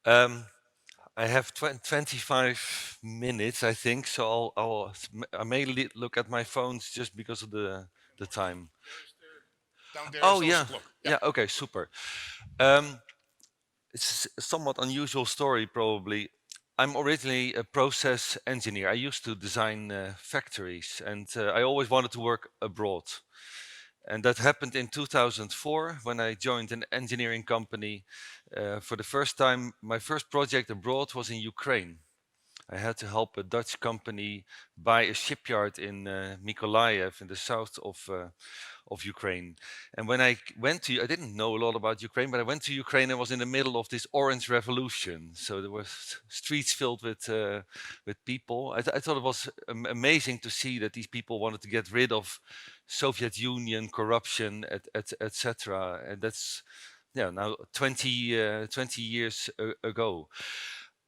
Um, I have 25 minutes, I think, so I may look at my phones just because of the time. Down there is Oh also yeah, clock. Yeah. yeah. Okay, super. Um, it's a somewhat unusual story, probably. I'm originally a process engineer. I used to design factories, and I always wanted to work abroad. And that happened in 2004 when I joined an engineering company. For the first time, my first project abroad was in Ukraine. I had to help a Dutch company buy a shipyard in Mykolaiv in the south of Ukraine. And when went to, I didn't know a lot about Ukraine, but I went to Ukraine and was in the middle of this orange revolution. So there were streets filled with people. I thought it was amazing to see that these people wanted to get rid of Soviet Union corruption, etc. And that's yeah now 20 years ago.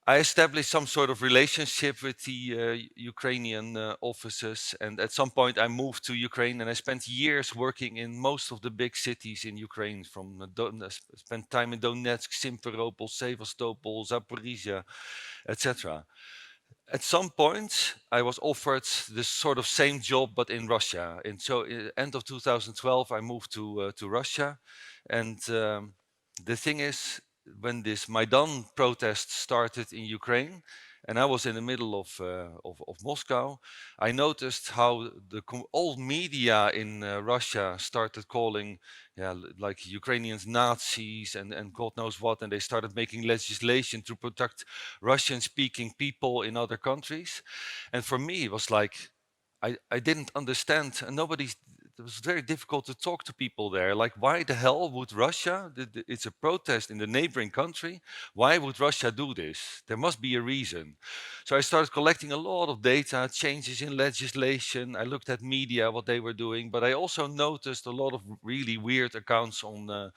I established some sort of relationship with the Ukrainian officers, and at some point I moved to Ukraine, and I spent years working in most of the big cities in Ukraine. From spent time in Donetsk, Simferopol, Sevastopol, Zaporizhia, etc. At some point, I was offered this sort of same job, but in Russia. And so, end of 2012, I moved to Russia, and the thing is, when this Maidan protest started in Ukraine, and I was in the middle of Moscow, I noticed how the old media in Russia started calling, yeah, like Ukrainians Nazis and God knows what, and they started making legislation to protect Russian-speaking people in other countries. And for me, it was like I didn't understand, and nobody. It was very difficult to talk to people there. Like, why the hell would Russia? It's a protest in the neighboring country. Why would Russia do this? There must be a reason. So I started collecting a lot of data, changes in legislation. I looked at media, what they were doing, but I also noticed a lot of really weird accounts on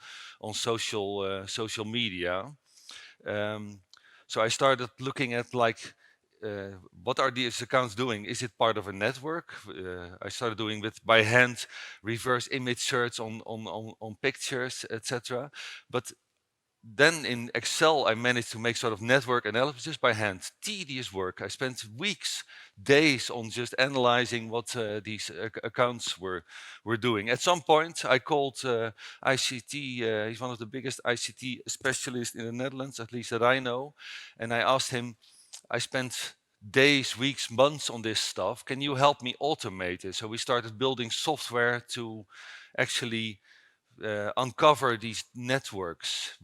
social media. Um, so I started looking at like what are these accounts doing? Is it part of a network? I started doing with by hand reverse image search on pictures, etc. But then in Excel, I managed to make sort of network analysis just by hand. Tedious work. I spent weeks, days on just analyzing what these accounts were doing. At some point, I called ICT. He's one of the biggest ICT specialists in the Netherlands, at least that I know. And I asked him, I spent days, weeks, months on this stuff. Can you help me automate it? So we started building software to actually uncover these networks.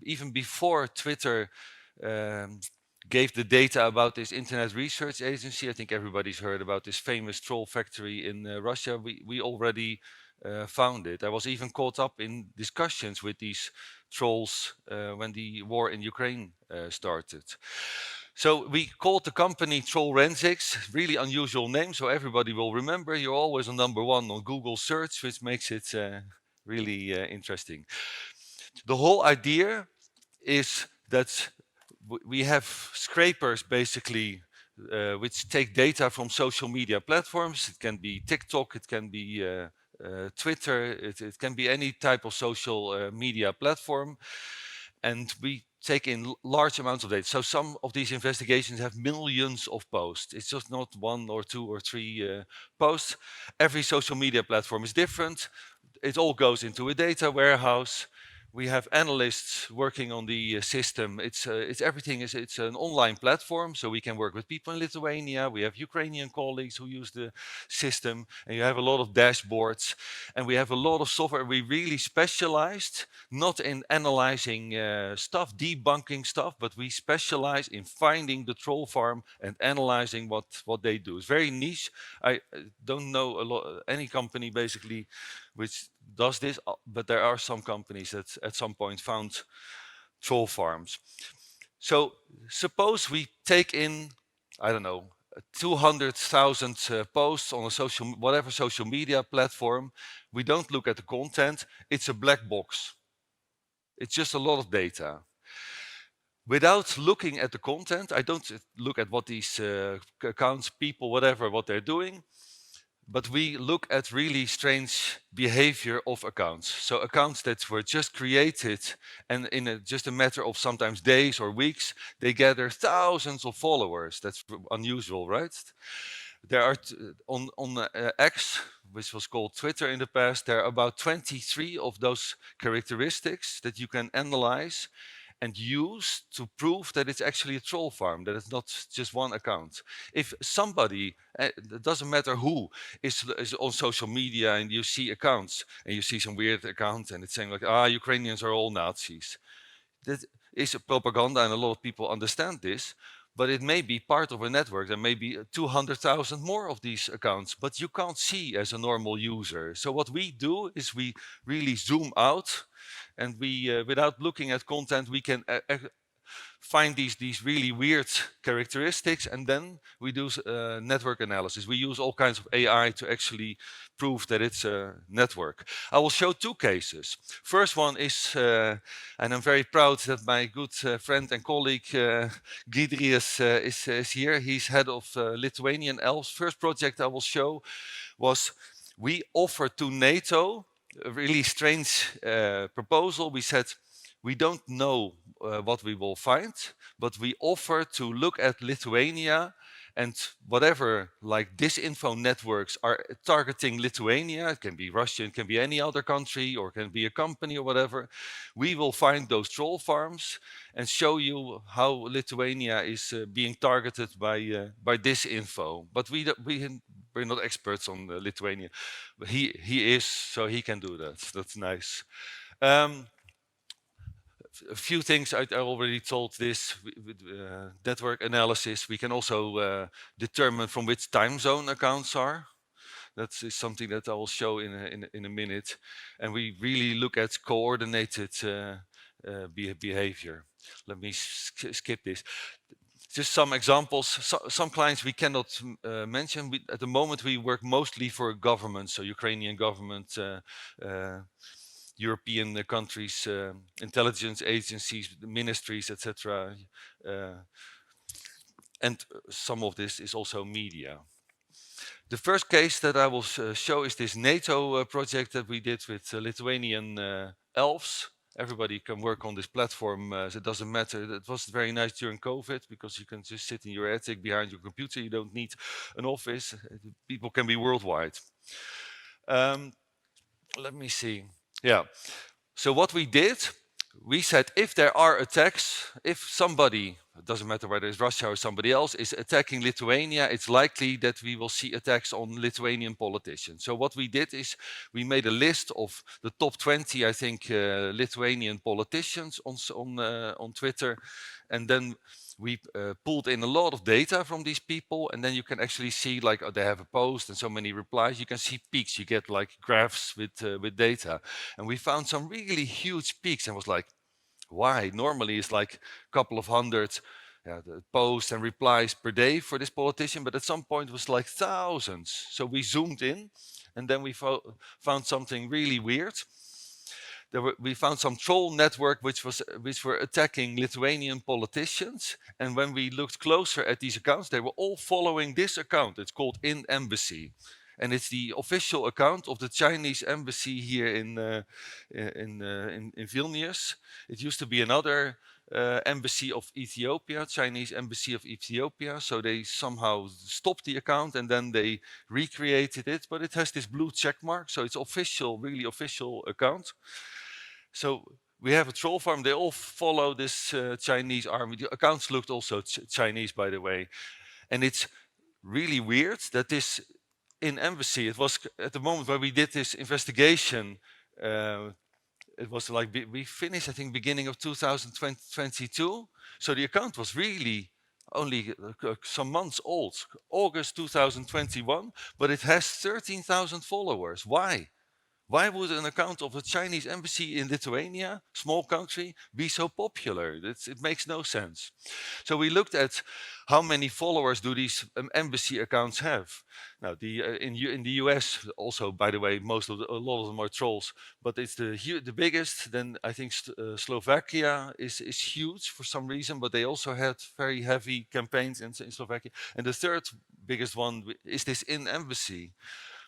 Even before Twitter um, gave the data about this Internet Research Agency, I think everybody's heard about this famous troll factory in Russia. We already found it. I was even caught up in discussions with these trolls when the war in Ukraine started. So we called the company Trollrensics, really unusual name, so everybody will remember. You're always on number one on Google search, which makes it really interesting. The whole idea is that we have scrapers basically which take data from social media platforms. It can be TikTok, it can be Twitter, it can be any type of social media platform. And we take in large amounts of data. So some of these investigations have millions of posts. It's just not one or two or three posts. Every social media platform is different. It all goes into a data warehouse. We have analysts working on the system. It's everything is it's an online platform, so we can work with people in Lithuania. We have Ukrainian colleagues who use the system, and you have a lot of dashboards, and we have a lot of software. We really specialized not in analyzing stuff, debunking stuff, but we specialize in finding the troll farm and analyzing what they do. It's very niche. I don't know a lot any company basically which does this, but there are some companies that at some point found troll farms. So suppose we take in, I don't know, 200,000 posts on a whatever social media platform. We don't look at the content. It's a black box. It's just a lot of data. Without looking at the content, I don't look at what these accounts, people, whatever, what they're doing. but we look at really strange behavior of accounts. So accounts that were just created and in just a matter of sometimes days or weeks, they gather thousands of followers. That's unusual, right? There are on X, which was called Twitter in the past, there are about 23 of those characteristics that you can analyze and use to prove that it's actually a troll farm, that it's not just one account. If somebody, it doesn't matter who, is on social media and you see accounts and you see some weird account and it's saying like, Ukrainians are all Nazis. That is a propaganda and a lot of people understand this, but it may be part of a network. There may be 200,000 more of these accounts, but you can't see as a normal user. So what we do is we really zoom out and we, without looking at content, we can find these really weird characteristics, and then we do network analysis. We use all kinds of AI to actually prove that it's a network. I will show two cases. First one is, and I'm very proud that my good friend and colleague Gidrius is here. He's head of Lithuanian elves. First project I will show was we offered to NATO a really strange proposal. We said, we don't know what we will find, but we offer to look at Lithuania and whatever like disinfo networks are targeting Lithuania. It can be Russia, it can be any other country, or it can be a company or whatever. We will find those troll farms and show you how Lithuania is being targeted by disinfo. But we're not experts on Lithuania. But he is, so he can do that. That's nice. Um, a few things I already told this with network analysis. We can also determine from which time zone accounts are. That is something that I will show in a minute. And we really look at coordinated behavior. Let me skip this. Just some examples. Some clients we cannot mention. At the moment, we work mostly for government, so Ukrainian government, European countries, intelligence agencies, ministries, etc. Uh, and some of this is also media. The first case that I will show is this NATO project that we did with Lithuanian elves. Everybody can work on this platform, so it doesn't matter. It was very nice during COVID because you can just sit in your attic behind your computer. You don't need an office. People can be worldwide. Let me see. Yeah. So what we did, we said if there are attacks, if somebody, it doesn't matter whether it's Russia or somebody else, is attacking Lithuania, it's likely that we will see attacks on Lithuanian politicians. So what we did is we made a list of the top 20, I think, Lithuanian politicians on Twitter, and then we pulled in a lot of data from these people, and then you can actually see like, oh, they have a post and so many replies. You can see peaks. You get like graphs with data, and we found some really huge peaks, and was like, why? Normally it's like a couple of hundred posts and replies per day for this politician, but at some point it was like thousands. So we zoomed in, and then we found something really weird. We found some troll network which were attacking Lithuanian politicians. And when we looked closer at these accounts, they were all following this account. It's called In Embassy, and it's the official account of the Chinese embassy here in Vilnius. It used to be another embassy of Ethiopia, Chinese embassy of Ethiopia. So they somehow stopped the account and then they recreated it, but it has this blue check mark, so it's official, really official account. So we have a troll farm. They all follow this Chinese army. The accounts looked also Chinese, by the way. And it's really weird that this in embassy, it was at the moment where we did this investigation, it was like we finished, I think, beginning of 2022. So the account was really only some months old, August 2021, but it has 13,000 followers. Why? Why would an account of a Chinese embassy in Lithuania, small country, be so popular? It makes no sense. So we looked at how many followers do these embassy accounts have. Now, in the US, also by the way, a lot of them are trolls, but it's the biggest. Then I think Slovakia is huge for some reason, but they also had very heavy campaigns in Slovakia. And the third biggest one is this in embassy.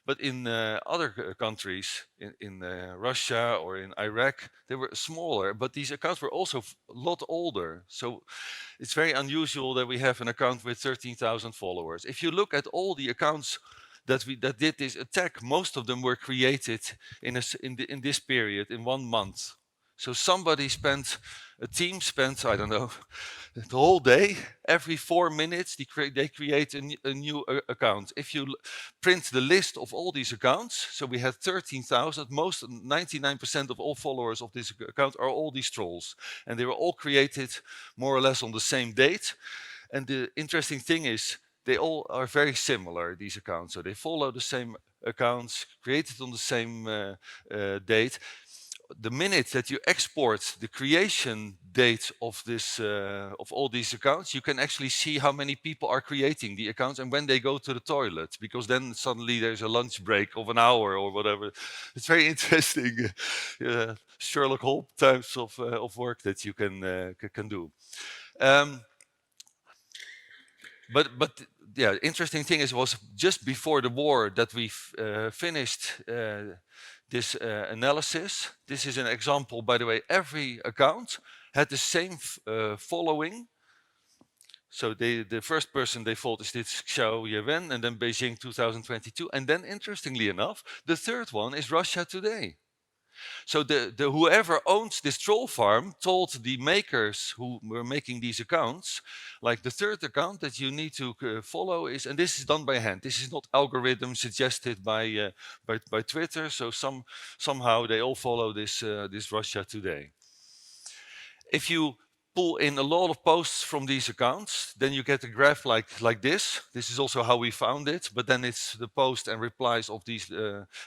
But in other countries, in Russia or in Iraq, they were smaller, but these accounts were also a lot older. So it's very unusual that we have an account with 13,000 followers. If you look at all the accounts that did this attack, most of them were created in this period in 1 month. So a team spent, I don't know, the whole day, every 4 minutes, they create a new account. If you print the list of all these accounts, so we had 13,000, 99% of all followers of this account are all these trolls. And they were all created more or less on the same date. And the interesting thing is, they all are very similar, these accounts. So they follow the same accounts, created on the same date. The minute that you export the creation date of of all these accounts, you can actually see how many people are creating the accounts and when they go to the toilet, because then suddenly there's a lunch break of an hour or whatever. It's very interesting, Sherlock Holmes types of work that you can do. Um, but yeah, interesting thing is, it was just before the war that we finished this analysis. This is an example, by the way. Every account had the same following. So the first person they followed is this Xiao Yewen, and then Beijing 2022, and then interestingly enough, the third one is Russia Today. So the whoever owns this troll farm told the makers who were making these accounts, like, the third account that you need to follow is, and this is done by hand. This is not algorithm suggested by Twitter. So somehow they all follow this Russia Today. If you pull in a lot of posts from these accounts, then you get a graph like this. This is also how we found it, but then it's the post and replies of these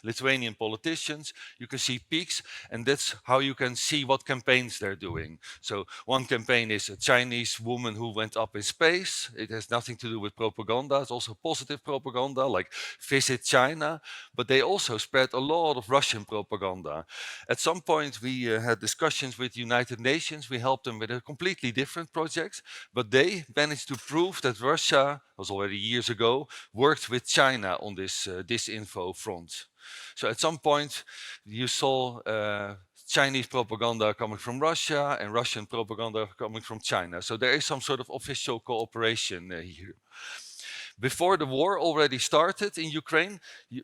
Lithuanian politicians. You can see peaks, and that's how you can see what campaigns they're doing. So one campaign is a Chinese woman who went up in space. It has nothing to do with propaganda. It's also positive propaganda, like visit China, but they also spread a lot of Russian propaganda. At some point, we had discussions with United Nations. We helped them with a completely different project, but they managed to prove that Russia, was already years ago, worked with China on this disinfo front. So at some point, you saw Chinese propaganda coming from Russia and Russian propaganda coming from China. So there is some sort of official cooperation here. Before the war already started in Ukraine,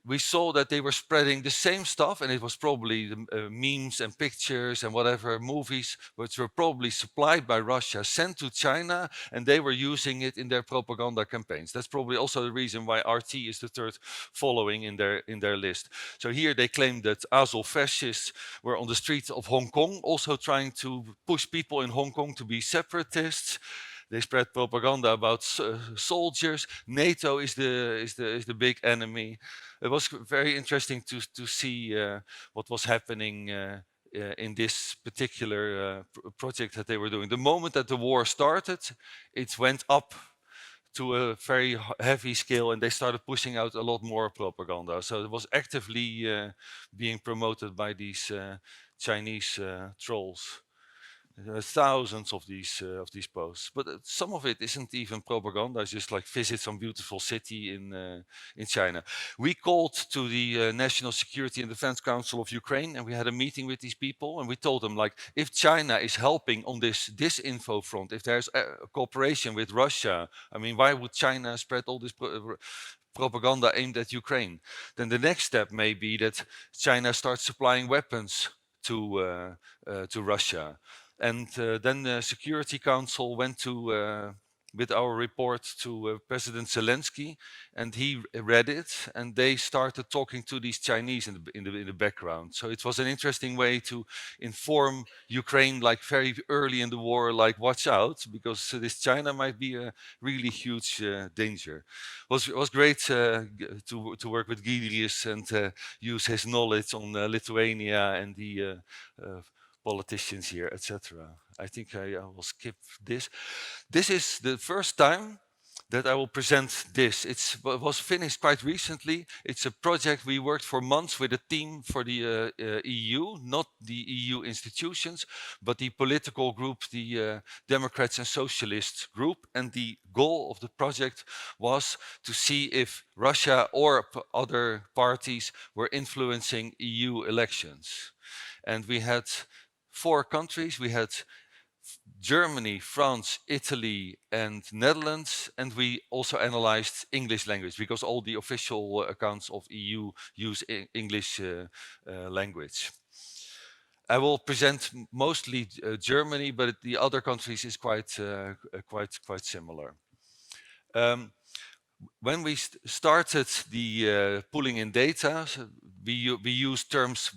we saw that they were spreading the same stuff, and it was probably the memes and pictures and whatever movies, which were probably supplied by Russia, sent to China, and they were using it in their propaganda campaigns. That's probably also the reason why RT is the third following in their list. So here they claim that Azov fascists were on the streets of Hong Kong, also trying to push people in Hong Kong to be separatists. They spread propaganda about soldiers. NATO is the big enemy. It was very interesting to see what was happening in this particular project that they were doing. The moment that the war started, it went up to a very heavy scale, and they started pushing out a lot more propaganda. So it was actively being promoted by these Chinese trolls. There are thousands of these posts, but some of it isn't even propaganda. It's just like visit some beautiful city in China. We called to the National Security and Defense Council of Ukraine, and we had a meeting with these people, and we told them, like, if China is helping on this disinfo front, if there's a cooperation with Russia, I mean, why would China spread all this propaganda aimed at Ukraine? Then the next step may be that China starts supplying weapons to Russia. And then the Security Council went with our report to President Zelensky, and he read it, and they started talking to these Chinese in the background. So it was an interesting way to inform Ukraine, like, very early in the war, like, watch out, because this China might be a really huge danger. It was great to work with Gideus and use his knowledge on Lithuania and the politicians here, etc. I think I will skip this. This is the first time that I will present this. It was finished quite recently. It's a project we worked for months with a team for the EU, not the EU institutions, but the political group, the Democrats and Socialists group. And the goal of the project was to see if Russia or other parties were influencing EU elections. And we had 4 countries. We had Germany, France, Italy, and Netherlands, and we also analyzed English language because all the official accounts of EU use English language. I will present mostly Germany, but the other countries is quite similar. Um, when we started the pulling in data, so we use terms,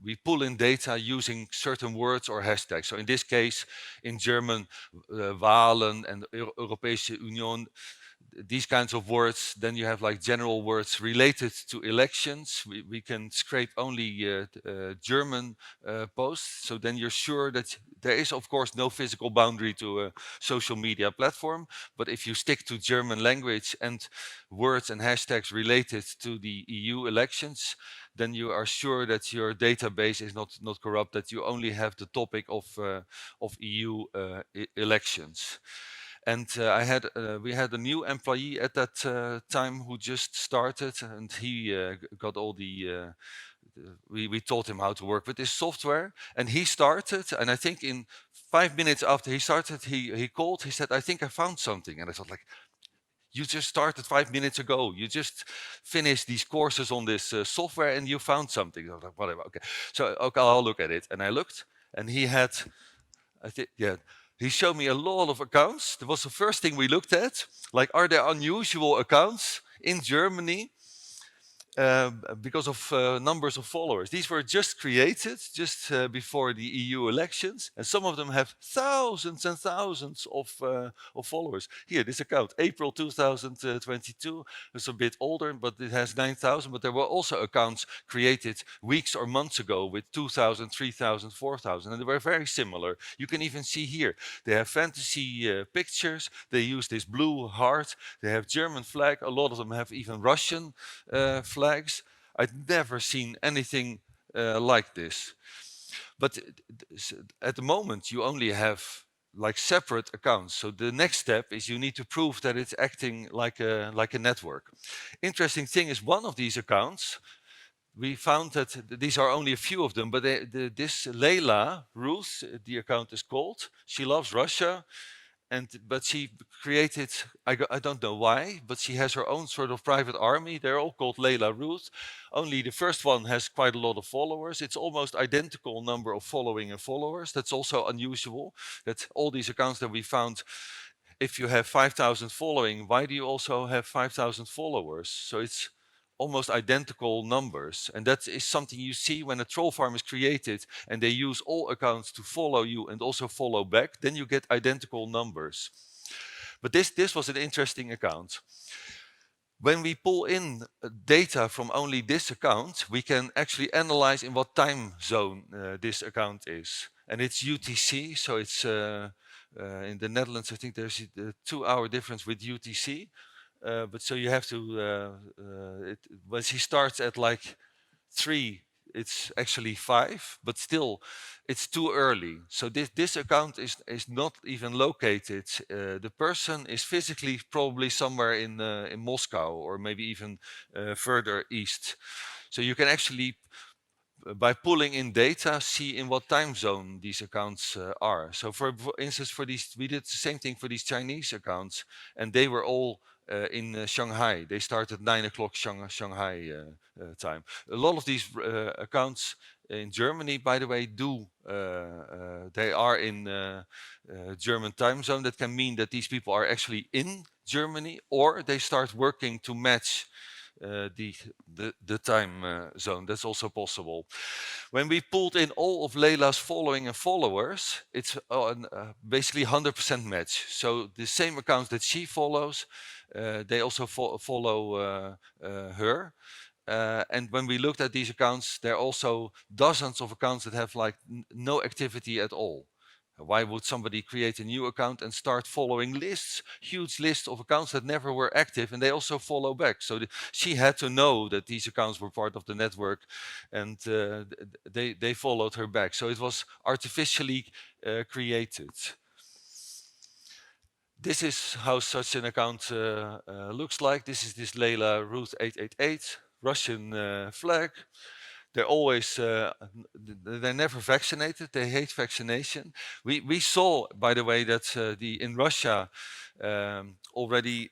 we pull in data using certain words or hashtags. So in this case, in German, Wahlen and Europäische Union, these kinds of words. Then you have like general words related to elections. We can scrape only German posts. So then you're sure that there is, of course, no physical boundary to a social media platform. But if you stick to German language and words and hashtags related to the EU elections, then you are sure that your database is not corrupt, that you only have the topic of EU elections. And we had a new employee at that time who just started, and he got all we taught him how to work with this software, and he started. And I think in 5 minutes after he started, he called. He said, "I think I found something." And I thought, like, you just started 5 minutes ago. You just finished these courses on this software, and you found something. I was like, whatever. Okay, so okay, I'll look at it. And I looked, and he had, I think, yeah, he showed me a lot of accounts. That was the first thing we looked at. Like, are there unusual accounts in Germany because of numbers of followers? These were just created just before the EU elections, and some of them have thousands and thousands of followers. Here, this account, April 2022, it's a bit older, but it has 9,000. But there were also accounts created weeks or months ago with 2,000, 3,000, 4,000, and they were very similar. You can even see here, they have fantasy pictures. They use this blue heart. They have German flag. A lot of them have even Russian flags. I'd never seen anything like this. But at the moment, you only have like separate accounts. So the next step is you need to prove that it's acting like a network. Interesting thing is, one of these accounts, we found that these are only a few of them, but this Leila Ruth, the account is called. She loves Russia, but she created, I don't know why, but she has her own sort of private army. They're all called Leila Ruth. Only the first one has quite a lot of followers. It's almost identical number of following and followers. That's also unusual, that all these accounts that we found, if you have 5,000 following, why do you also have 5,000 followers? So it's almost identical numbers. And that is something you see when a troll farm is created and they use all accounts to follow you and also follow back, then you get identical numbers. But this was an interesting account. When we pull in data from only this account, we can actually analyze in what time zone this account is. And it's UTC, so it's in the Netherlands, I think there's a 2 hour difference with UTC. But so you have to, when she starts at like 3, it's actually 5, but still it's too early. So this account is not even located. The person is physically probably somewhere in Moscow, or maybe even further east. So you can actually, by pulling in data, see in what time zone these accounts are. So for instance, for these, we did the same thing for these Chinese accounts, and they were all in Shanghai. They start at 9 o'clock Shanghai time. A lot of these accounts in Germany, by the way, they are in German time zone. That can mean that these people are actually in Germany, or they start working to match the time zone. That's also possible. When we pulled in all of Leila's following and followers, it's basically 100% match. So the same accounts that she follows, they also follow her. And when we looked at these accounts, there are also dozens of accounts that have like no activity at all. Why would somebody create a new account and start following lists, huge lists of accounts that never were active, and they also follow back? So she had to know that these accounts were part of the network, and they followed her back. So it was artificially created. This is how such an account looks like. This is this Layla Ruth 888 Russian flag. They're always they're never vaccinated. They hate vaccination. We saw, by the way, that the in Russia already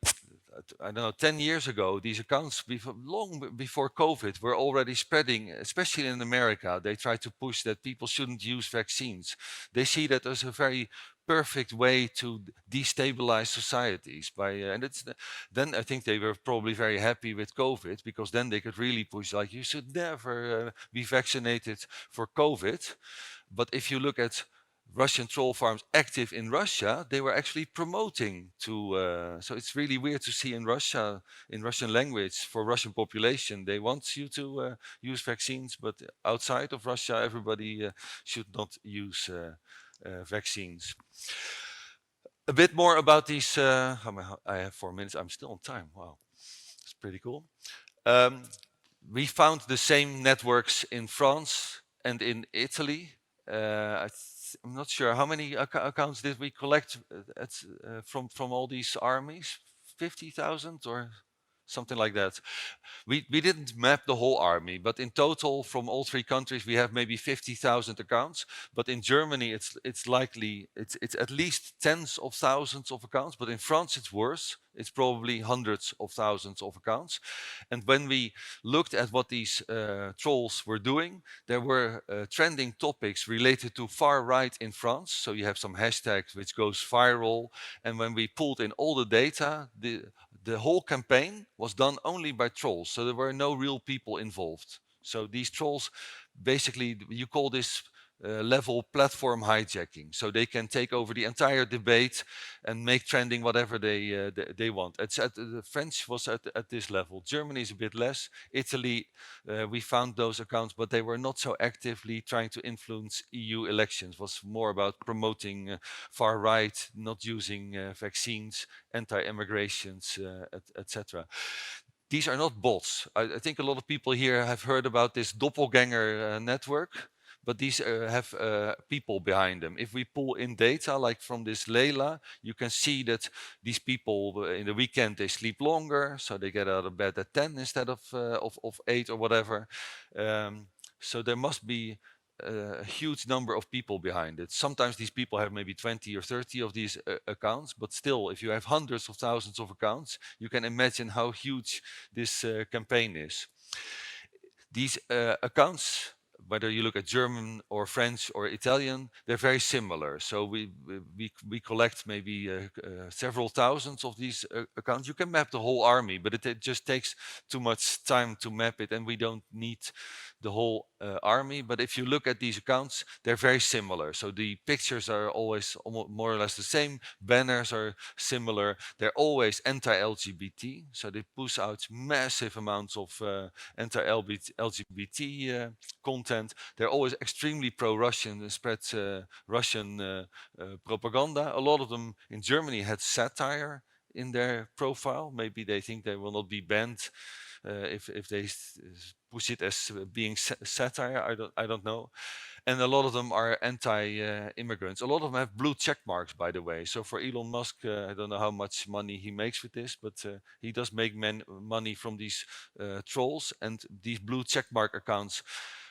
I don't know, 10 years ago, these accounts, before COVID, were already spreading, especially in America. They tried to push that people shouldn't use vaccines. They see that as a very perfect way to destabilize societies. And then I think they were probably very happy with COVID, because then they could really push, like, you should never be vaccinated for COVID. But if you look at Russian troll farms active in Russia, they were actually promoting to. So it's really weird to see in Russia, in Russian language, for Russian population, they want you to use vaccines, but outside of Russia, everybody should not use vaccines. A bit more about these. I have 4 minutes. I'm still on time. Wow, it's pretty cool. Um, we found the same networks in France and in Italy. I'm not sure how many accounts did we collect from all these armies. 50,000 or something like that. We didn't map the whole army, but in total, from all three countries, we have maybe 50,000 accounts. But in Germany, it's likely it's at least tens of thousands of accounts. But in France, it's worse. It's probably hundreds of thousands of accounts. And when we looked at what these trolls were doing, there were trending topics related to far right in France. So you have some hashtags which goes viral. And when we pulled in all the data, the whole campaign was done only by trolls. So there were no real people involved. So these trolls, basically, you call this level platform hijacking. So they can take over the entire debate and make trending whatever they want. It's the French was at this level. Germany is a bit less. Italy, we found those accounts, but they were not so actively trying to influence EU elections. It was more about promoting far right, not using vaccines, anti-immigrations, etc. These are not bots. I think a lot of people here have heard about this doppelganger network, but these have people behind them. If we pull in data, like from this Layla, you can see that these people in the weekend they sleep longer, so they get out of bed at 10 instead of 8 or whatever. So there must be a huge number of people behind it. Sometimes these people have maybe 20 or 30 of these accounts, but still, if you have hundreds of thousands of accounts, you can imagine how huge this campaign is. These accounts, whether you look at German or French or Italian, they're very similar. So we collect maybe several thousands of these accounts. You can map the whole army, but it just takes too much time to map it, and we don't need the whole army. But if you look at these accounts, they're very similar. So the pictures are always more or less the same. Banners are similar. They're always anti-LGBT. So they push out massive amounts of anti-LGBT content. They're always extremely pro-Russian and spread Russian propaganda. A lot of them in Germany had satire in their profile. Maybe they think they will not be banned if they push it as being satire. I don't know. And a lot of them are anti-immigrants. A lot of them have blue check marks, by the way. So for Elon Musk, I don't know how much money he makes with this, but he does make money from these trolls, and these blue check mark accounts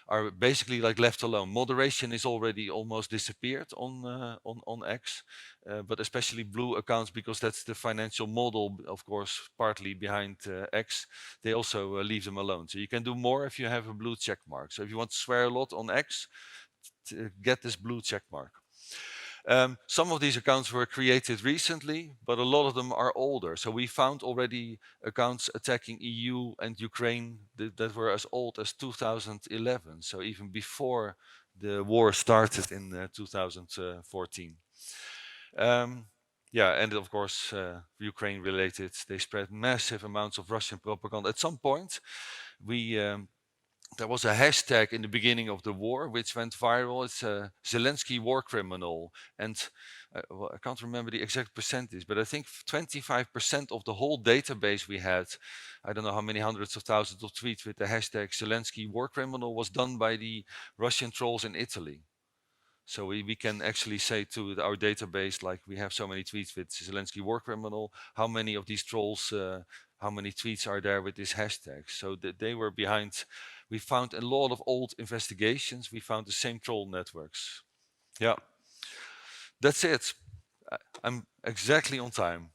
are basically like left alone. Moderation is already almost disappeared on X, but especially blue accounts, because that's the financial model, of course, partly behind X. They also leave them alone. So you can do more if you have a blue check mark. So if you want to swear a lot on X, get this blue check mark. Some of these accounts were created recently, but a lot of them are older. So we found already accounts attacking EU and Ukraine that were as old as 2011. So even before the war started in 2014. Yeah, and of course, Ukraine related, they spread massive amounts of Russian propaganda. At some point, we there was a hashtag in the beginning of the war which went viral. It's Zelensky war criminal, and well, I can't remember the exact percentage, but I think 25% of the whole database we had, I don't know how many hundreds of thousands of tweets with the hashtag Zelensky war criminal, was done by the Russian trolls in Italy. So we can actually say to our database, like we have so many tweets with Zelensky war criminal, how many of these trolls, how many tweets are there with this hashtag? So they were behind. We found a lot of old investigations. We found the same troll networks. Yeah, that's it. I'm exactly on time.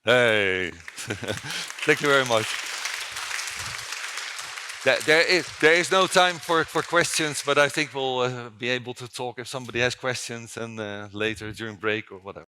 Hey, thank you very much. There is no time for questions, but I think we'll be able to talk if somebody has questions and later during break or whatever.